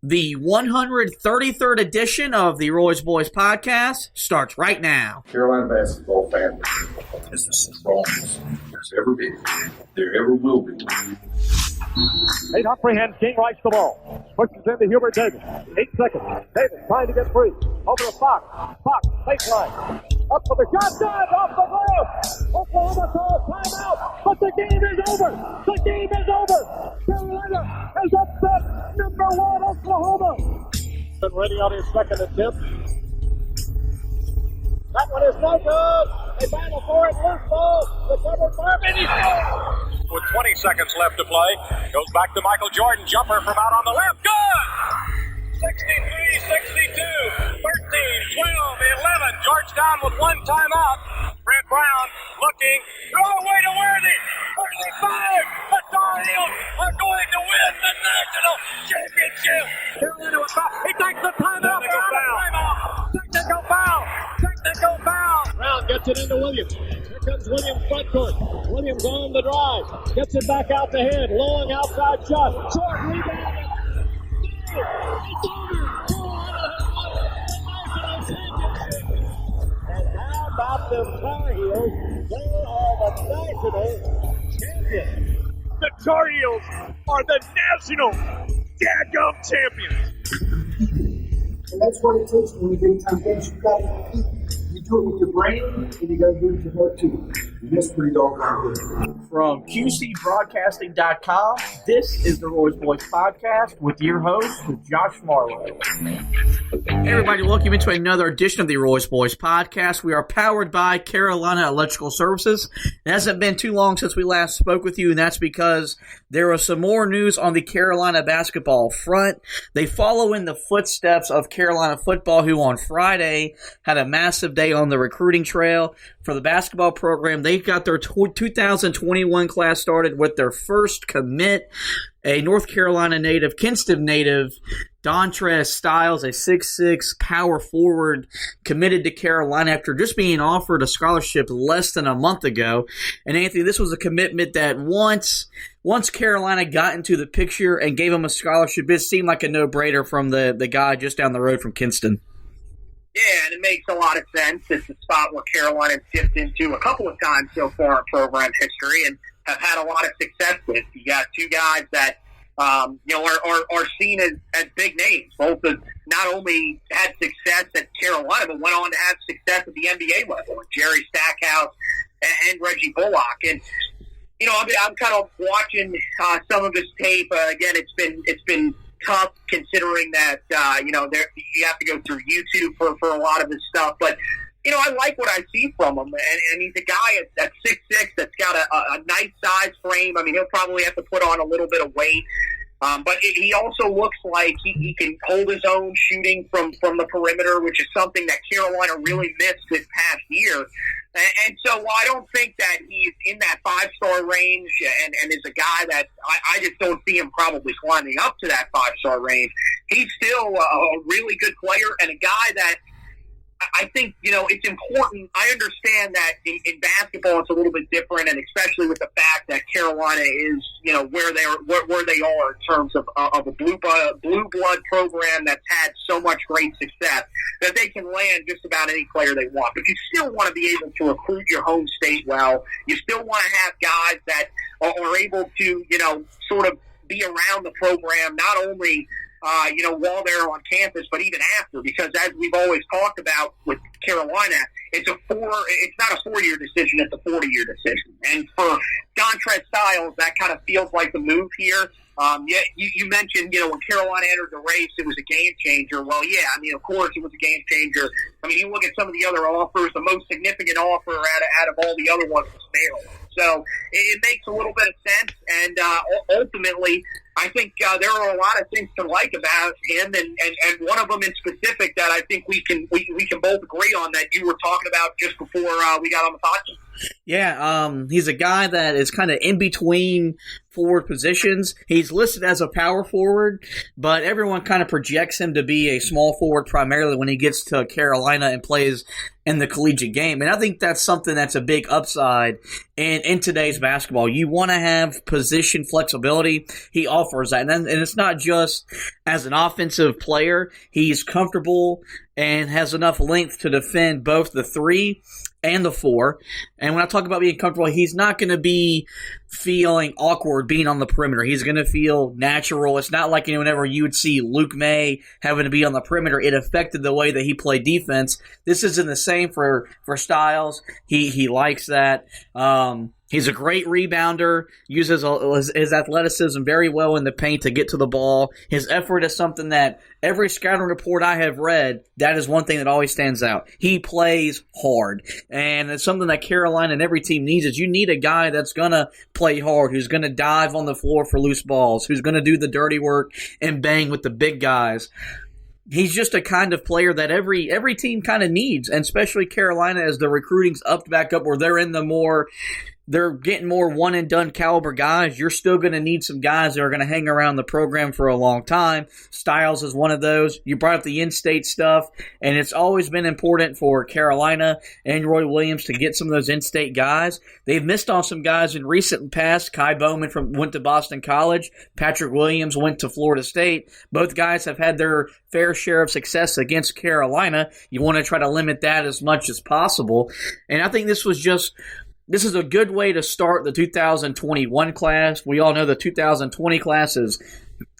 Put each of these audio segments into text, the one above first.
The 133rd edition of the Roy's Boys podcast starts right now. Carolina basketball family is the strongest there's ever been. There ever will be. Eight up free hand, King writes the ball. Pushes into Hubert Davis. 8 seconds. Davis trying to get free. Over to Fox. Fox, baseline. Up for the shot. Good! Off the glass! Oklahoma calls timeout, but the game is over! The game is over! Carolina has upset number 1 Oklahoma! Been ready on his second attempt. That one is no good! They battle for it. Loose ball. Recovered Marvin. He scores! With 20 seconds left to play, goes back to Michael Jordan. Jumper from out on the left. Good! 63, 62, 13, 12, 11. Georgetown with one timeout. Brent Brown looking. Throw away to Worthy. 35. The Tar Heels are going to win the national championship. Carolina with foul. He takes the timeout. Technical foul. Technical foul. Brown gets it into Williams. Here comes Williams front court. Williams on the drive. Gets it back out the head. Long outside shot. Short rebound. It's over. And how about the Tar Heels? They are the national champions. The Tar Heels are the national daggum champions. And that's what it takes when you big time games. You got to compete. You do it with your brain, and you got to do it with your heart too. And that's pretty doggone good. From QCBroadcasting.com, this is the Roy's Boys podcast with your host, Josh Marlowe. Hey everybody, welcome into another edition of the Roy's Boys podcast. We are powered by Carolina Electrical Services. It hasn't been too long since we last spoke with you, and that's because there was some more news on the Carolina basketball front. They follow in the footsteps of Carolina football, who on Friday had a massive day on the recruiting trail for the basketball program. They got their 2021 class started with their first commit, a North Carolina native, Kinston native, Dontrez Stlyes, a 6'6" power forward, committed to Carolina after just being offered a scholarship less than a month ago. And Anthony, this was a commitment that once Carolina got into the picture and gave him a scholarship, it seemed like a no-brainer from the guy just down the road from Kinston. Yeah, and it makes a lot of sense. It's a spot where Carolina's dipped into a couple of times so far in program history and have had a lot of success with. You got two guys that are seen as big names. Both have not only had success at Carolina, but went on to have success at the NBA level. Jerry Stackhouse and Reggie Bullock. And I'm kind of watching some of his tape. Again, it's been tough considering that you have to go through YouTube for a lot of his stuff. But I like what I see from him, and he's a guy at 6'6" that's got a nice size frame. I mean, he'll probably have to put on a little bit of weight, but he also looks like he can hold his own shooting from the perimeter, which is something that Carolina really missed this past year. And so while I don't think that he's in that 5-star range and is a guy that I just don't see him probably climbing up to that 5-star range, he's still a really good player and a guy that I think, it's important. I understand that in basketball it's a little bit different, and especially with the fact that Carolina is, where they are in terms of a blue blood program that's had so much great success that they can land just about any player they want. But you still want to be able to recruit your home state well. You still want to have guys that are able to, sort of be around the program, not only while they're on campus, but even after, because as we've always talked about with Carolina, it's not a 4-year decision, it's a 40-year decision. And for Dontrez Stlyes, that kind of feels like the move here. You mentioned, when Carolina entered the race, it was a game changer. Well, yeah, I mean, of course it was a game changer. I mean, you look at some of the other offers, the most significant offer out of all the other ones was Maryland. So it makes a little bit of sense, and ultimately, I think there are a lot of things to like about him, and one of them in specific that I think we can both agree on that you were talking about just before we got on the podcast. Yeah, he's a guy that is kind of in between forward positions. He's listed as a power forward, but everyone kind of projects him to be a small forward primarily when he gets to Carolina and plays in the collegiate game. And I think that's something that's a big upside in today's basketball. You want to have position flexibility. He offers that. And it's not just as an offensive player. He's comfortable and has enough length to defend both the 3 and the 4. And when I talk about being comfortable, he's not going to be feeling awkward being on the perimeter. He's going to feel natural. It's not like whenever you would see Luke May having to be on the perimeter, it affected the way that he played defense. This isn't the same for Stlyes. He likes that. He's a great rebounder, uses his athleticism very well in the paint to get to the ball. His effort is something that every scouting report I have read, that is one thing that always stands out. He plays hard. And it's something that Carolina and every team needs is you need a guy that's going to play hard, who's going to dive on the floor for loose balls, who's going to do the dirty work and bang with the big guys. He's just a kind of player that every team kind of needs, and especially Carolina as the recruiting's upped back up where they're getting more one-and-done caliber guys. You're still going to need some guys that are going to hang around the program for a long time. Stlyes is one of those. You brought up the in-state stuff, and it's always been important for Carolina and Roy Williams to get some of those in-state guys. They've missed on some guys in recent past. Kai Bowman went to Boston College. Patrick Williams went to Florida State. Both guys have had their fair share of success against Carolina. You want to try to limit that as much as possible. And I think this is a good way to start the 2021 class. We all know the 2020 class is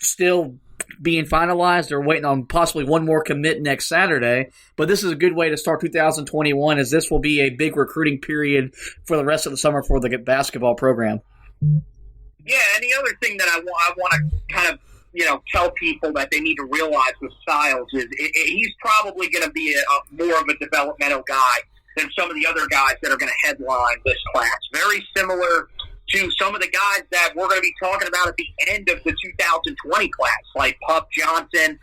still being finalized. They're waiting on possibly one more commit next Saturday. But this is a good way to start 2021, as this will be a big recruiting period for the rest of the summer for the basketball program. Yeah, and the other thing that I want to kind of tell people that they need to realize with Stlyes is he's probably going to be more of a developmental guy than some of the other guys that are going to headline this class. Very similar to some of the guys that we're going to be talking about at the end of the 2020 class, like Pup Johnson.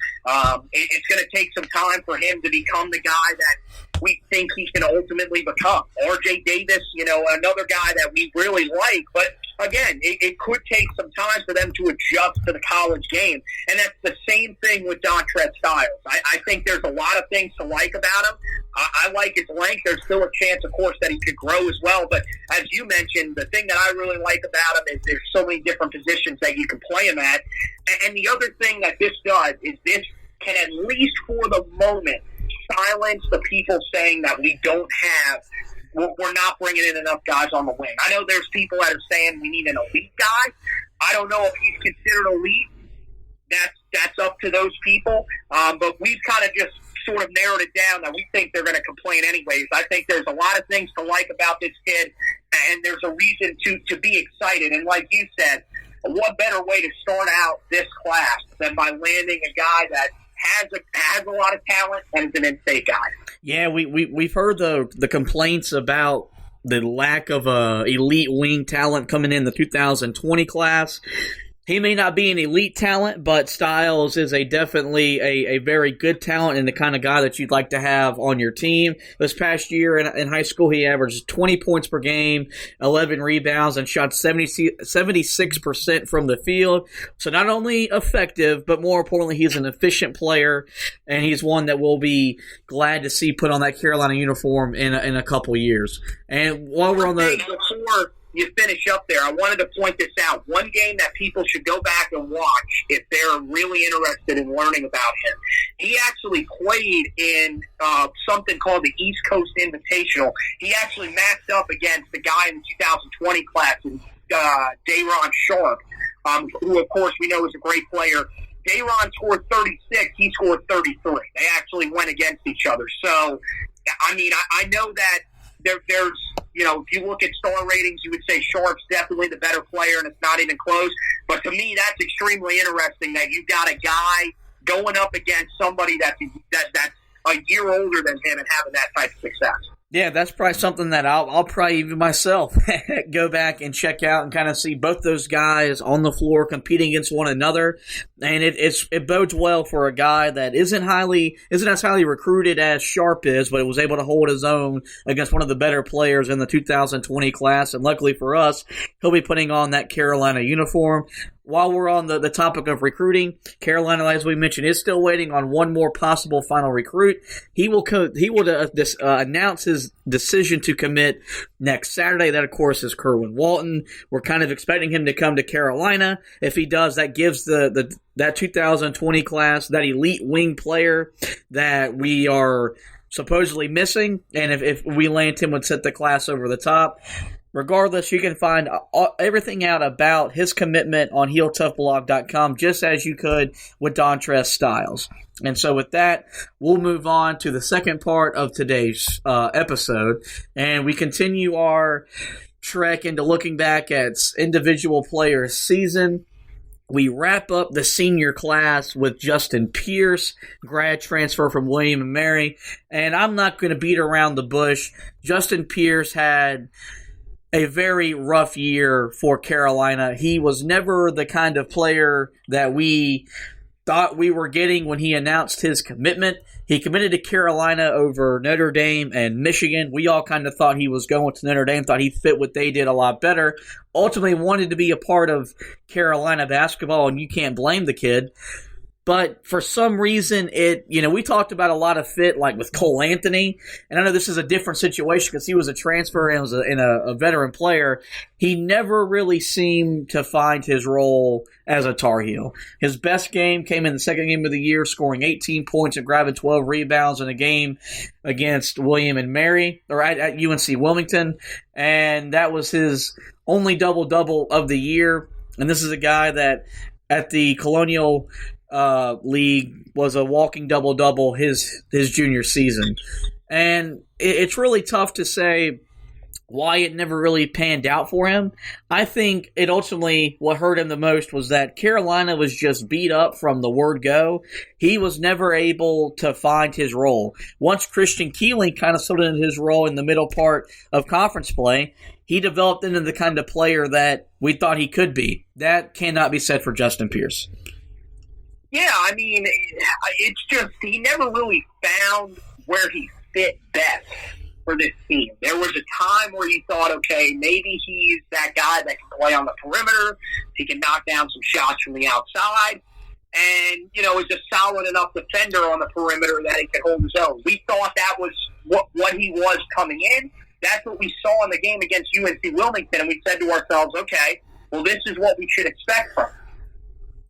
It's going to take some time for him to become the guy that we think he's going to ultimately become. R.J. Davis, another guy that we really like, but again, it could take some time for them to adjust to the college game. And that's the same thing with Dontrez Stlyes. I think there's a lot of things to like about him. I like his length. There's still a chance, of course, that he could grow as well. But as you mentioned, the thing that I really like about him is there's so many different positions that you can play him at. And the other thing that this does is this can, at least for the moment, silence the people saying that we're not bringing in enough guys on the wing. I know there's people that are saying we need an elite guy. I don't know if he's considered elite. That's up to those people. But we've kind of just sort of narrowed it down that we think they're going to complain anyways. I think there's a lot of things to like about this kid, and there's a reason to be excited. And like you said, what better way to start out this class than by landing a guy that has a lot of talent and is an in-state guy. Yeah, we've heard the complaints about the lack of elite wing talent coming in the 2020 class. He may not be an elite talent, but Stlyes is definitely a very good talent and the kind of guy that you'd like to have on your team. This past year in high school, he averaged 20 points per game, 11 rebounds, and shot 76% from the field. So not only effective, but more importantly, he's an efficient player, and he's one that we'll be glad to see put on that Carolina uniform in a couple years. And while we're on before you finish up there, I wanted to point this out. One game that people should go back and watch if they're really interested in learning about him. He actually played in something called the East Coast Invitational. He actually matched up against the guy in the 2020 class, Dayron Sharp, who, of course, we know is a great player. Dayron scored 36. He scored 33. They actually went against each other. So, I mean, I know that there's, if you look at star ratings, you would say Sharp's definitely the better player, and it's not even close. But to me, that's extremely interesting that you've got a guy going up against somebody that's a year older than him and having that type of success. Yeah, that's probably something that I'll probably even myself go back and check out and kind of see both those guys on the floor competing against one another. And it bodes well for a guy that isn't as highly recruited as Sharp is, but was able to hold his own against one of the better players in the 2020 class. And luckily for us, he'll be putting on that Carolina uniform. While we're on the topic of recruiting, Carolina, as we mentioned, is still waiting on one more possible final recruit. He will announce his decision to commit next Saturday. That, of course, is Kerwin Walton. We're kind of expecting him to come to Carolina. If he does, that gives that 2020 class, that elite wing player that we are supposedly missing. And if we land him, would set the class over the top. Regardless, you can find everything out about his commitment on HeelToughBlog.com, just as you could with Dontrez Stlyes. And so with that, we'll move on to the second part of today's episode, and we continue our trek into looking back at individual players' season. We wrap up the senior class with Justin Pierce, grad transfer from William & Mary. And I'm not going to beat around the bush. Justin Pierce had a very rough year for Carolina. He was never the kind of player that we thought we were getting when he announced his commitment. He committed to Carolina over Notre Dame and Michigan. We all kind of thought he was going to Notre Dame, thought he fit what they did a lot better. Ultimately wanted to be a part of Carolina basketball, and you can't blame the kid. But for some reason, we talked about a lot of fit, like with Cole Anthony. And I know this is a different situation because he was a transfer and was a veteran player. He never really seemed to find his role as a Tar Heel. His best game came in the second game of the year, scoring 18 points and grabbing 12 rebounds in a game against William & Mary, or at UNC Wilmington. And that was his only double-double of the year. And this is a guy that at the Colonial League was a walking double-double his junior season. And it's really tough to say why it never really panned out for him. I think it ultimately, what hurt him the most was that Carolina was just beat up from the word go. He was never able to find his role. Once Christian Keeling kind of sorted in his role in the middle part of conference play, he developed into the kind of player that we thought he could be. That cannot be said for Justin Pierce. Yeah, I mean, it's just he never really found where he fit best for this team. There was a time where you thought, okay, maybe he's that guy that can play on the perimeter. He can knock down some shots from the outside. And, is a solid enough defender on the perimeter that he could hold his own. We thought that was what he was coming in. That's what we saw in the game against UNC Wilmington. And we said to ourselves, okay, well, this is what we should expect from him.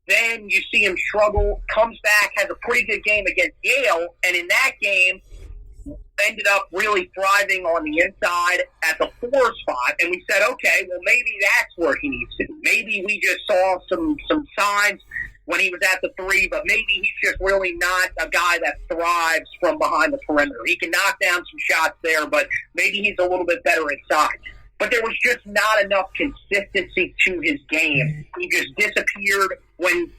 Then you see him struggle, comes back, has a pretty good game against Yale, and in that game ended up really thriving on the inside at the 4 spot. And we said, okay, well, maybe that's where he needs to be. Maybe we just saw some signs when he was at the 3, but maybe he's just really not a guy that thrives from behind the perimeter. He can knock down some shots there, but maybe he's a little bit better inside. But there was just not enough consistency to his game. He just disappeared when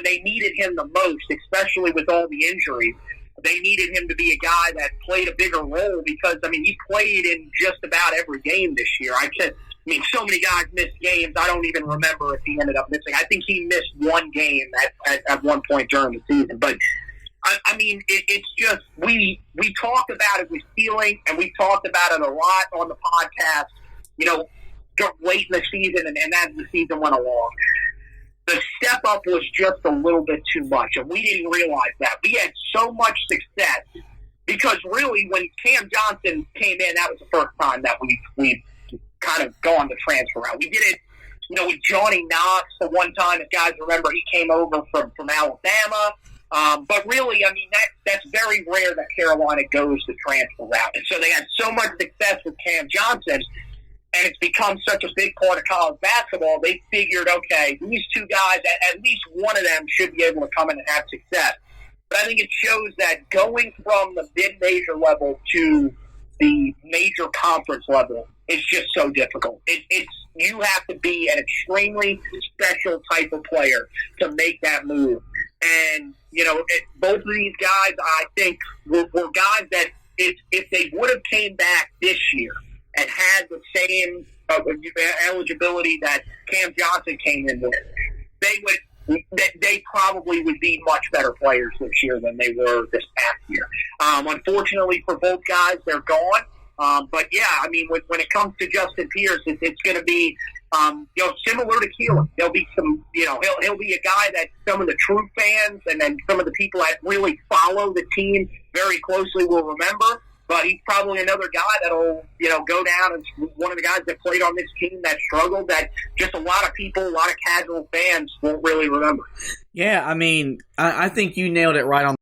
they needed him the most, especially with all the injuries. They needed him to be a guy that played a bigger role because, he played in just about every game this year. So many guys missed games. I don't even remember if he ended up missing. I think he missed one game at one point during the season. But, it's just we talked about it with Keeling, and we talked about it a lot on the podcast, late in the season and as the season went along. The step up was just a little bit too much, and we didn't realize that. We had so much success because really when Cam Johnson came in, that was the first time that we kind of gone the transfer route. We did it, with Johnny Knox the one time, if guys remember, he came over from Alabama. But really, that's very rare that Carolina goes the transfer route. And so they had so much success with Cam Johnson, and it's become such a big part of college basketball, they figured, okay, these two guys, at least one of them should be able to come in and have success. But I think it shows that going from the mid-major level to the major conference level is just so difficult. You have to be an extremely special type of player to make that move. And, both of these guys, I think, were guys that if they would have came back this year and had the same eligibility that Cam Johnson came in with, they probably would be much better players this year than they were this past year. Unfortunately for both guys, they're gone. But yeah, I mean, when it comes to Justin Pierce, it's going to be, similar to Keelan. There'll be some, he'll be a guy that some of the true fans and then some of the people that really follow the team very closely will remember. But he's probably another guy that'll, go down as one of the guys that played on this team that struggled, that just a lot of people, a lot of casual fans won't really remember. Yeah, I mean, I think you nailed it right on.